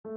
In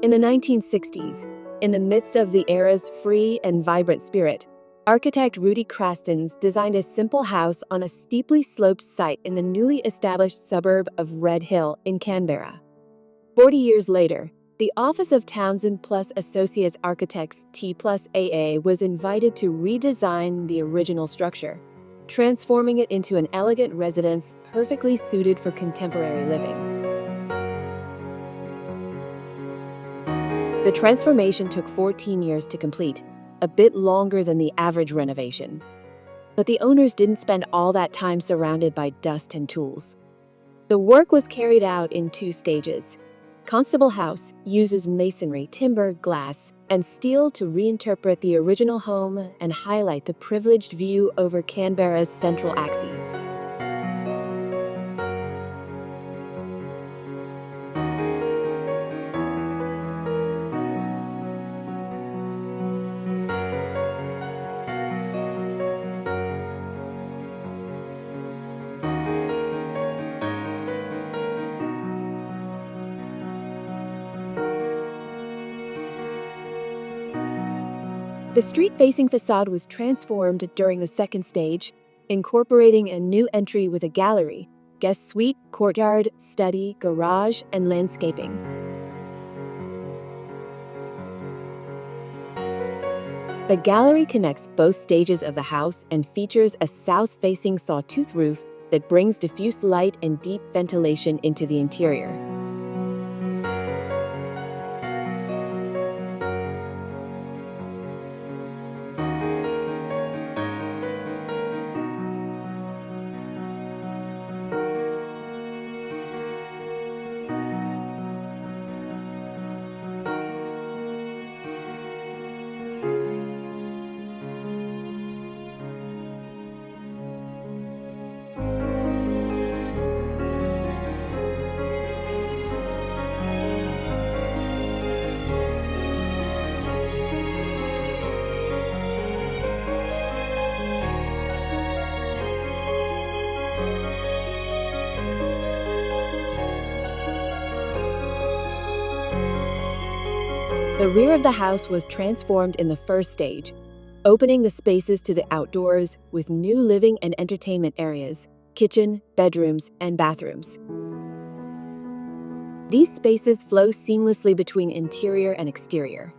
the 1960s, in the midst of the era's free and vibrant spirit, architect Rudy Krastens designed a simple house on a steeply sloped site in the newly established suburb of Red Hill in Canberra. 40 years later, the office of Townsend Associates Architects T+AA was invited to redesign the original structure, transforming it into an elegant residence perfectly suited for contemporary living. The transformation took 14 years to complete, a bit longer than the average renovation. But the owners didn't spend all that time surrounded by dust and tools. The work was carried out in 2 stages. Constable House uses masonry, timber, glass, and steel to reinterpret the original home and highlight the privileged view over Canberra's central axes. The street-facing facade was transformed during the second stage, incorporating a new entry with a gallery, guest suite, courtyard, study, garage, and landscaping. The gallery connects both stages of the house and features a south-facing sawtooth roof that brings diffuse light and deep ventilation into the interior. The rear of the house was transformed in the first stage, opening the spaces to the outdoors with new living and entertainment areas, kitchen, bedrooms, and bathrooms. These spaces flow seamlessly between interior and exterior.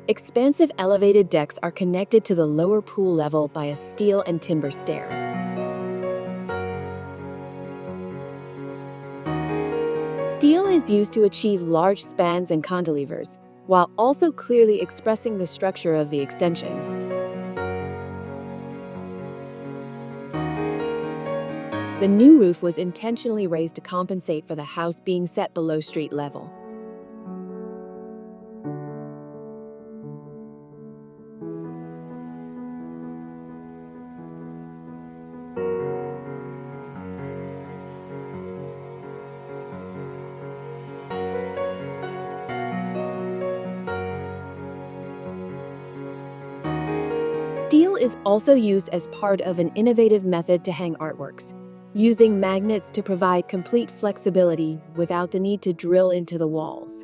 Expansive elevated decks are connected to the lower pool level by a steel and timber stair. Steel is used to achieve large spans and cantilevers, while also clearly expressing the structure of the extension. The new roof was intentionally raised to compensate for the house being set below street level. Steel is also used as part of an innovative method to hang artworks, using magnets to provide complete flexibility without the need to drill into the walls.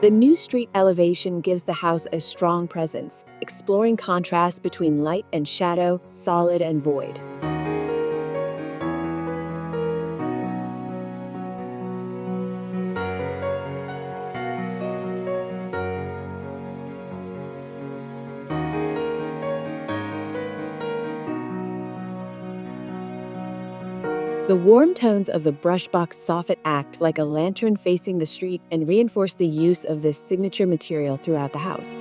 The new street elevation gives the house a strong presence, exploring contrast between light and shadow, solid and void. The warm tones of the brushbox soffit act like a lantern facing the street and reinforce the use of this signature material throughout the house.